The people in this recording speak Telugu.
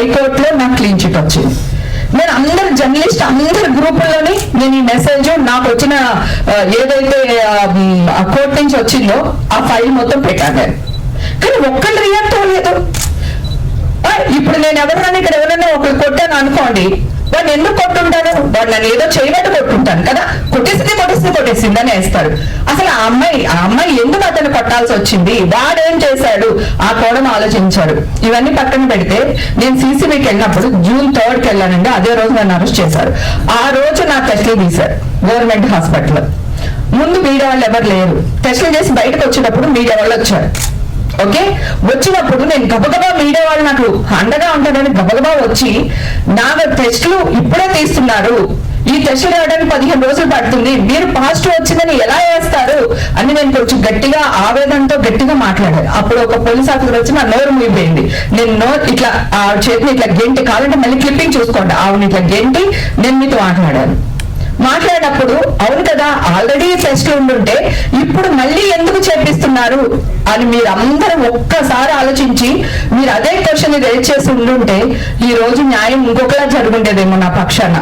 హైకోర్టులో నాకు క్లీన్ చిట్ వచ్చింది. నేను అందరు జర్నలిస్ట్ అందరి గ్రూపుల్లోని నేను ఈ మెసేజ్ నాకు వచ్చిన ఏదైతే కోర్టు నుంచి వచ్చిందో ఆ ఫైల్ మొత్తం పెట్టాను. కానీ ఒక్కళ్ళు రియాక్ట్ అవ్వలేదు. ఇప్పుడు నేను ఎవరైనా ఇక్కడ ఎవరైనా ఒకరు కొట్టాను అనుకోండి, వాడిని ఎందుకు కొట్టుంటాను? వాడు నన్ను ఏదో చేయబట్టి కొట్టుంటాను కదా, కొట్టేసిందని వేస్తారు. అసలు ఆ అమ్మాయి ఎందుకు అతను కొట్టాల్సి వచ్చింది, వాడేం చేశాడు, ఆ కోణం ఆలోచించాడు. ఇవన్నీ పక్కన పెడితే నేను సిసిబికి వెళ్ళినప్పుడు June 3కి వెళ్ళానండి. అదే రోజు నన్ను అరెస్ట్ చేశారు. ఆ రోజు నా టెస్టులు తీశారు గవర్నమెంట్ హాస్పిటల్. ముందు మీడియా వాళ్ళు ఎవరు లేరు. టెస్టులు చేసి బయటకు వచ్చేటప్పుడు మీడియా వాళ్ళు వచ్చారు. ఓకే, వచ్చినప్పుడు నేను గబగబా మీడియా వాళ్ళు నాకు అండగా ఉంటానని గబగబా వచ్చి నా టెస్టులు ఇప్పుడే తీస్తున్నారు, ఈ టెస్టులు వేయడానికి 15 రోజులు పడుతుంది, మీరు పాజిటివ్ వచ్చిందని ఎలా వేస్తారు అని నేను కొంచెం గట్టిగా ఆవేదనతో గట్టిగా మాట్లాడాను. అప్పుడు ఒక పోలీస్ ఆఫీసర్ వచ్చి నా నోరు మూయిపోయింది. నేను ఇట్లా ఆ చేతిని ఇట్లా గెంటి, కావాలంటే మళ్ళీ క్లిప్పింగ్ చూసుకోండి, ఆవిడ ఇట్లా గెంటి నేను మీతో మాట్లాడినప్పుడు అవును కదా, ఆల్రెడీ టెస్ట్లు ఉండుంటే ఇప్పుడు మళ్ళీ ఎందుకు చేపిస్తున్నారు అని మీరు అందరూ ఒక్కసారి ఆలోచించి మీరు అదే క్వశ్చన్ రేజ్ చేసి ఉండుంటే ఈ రోజు న్యాయం ఇంకొకలా జరుగుండేదేమో నా పక్షాన.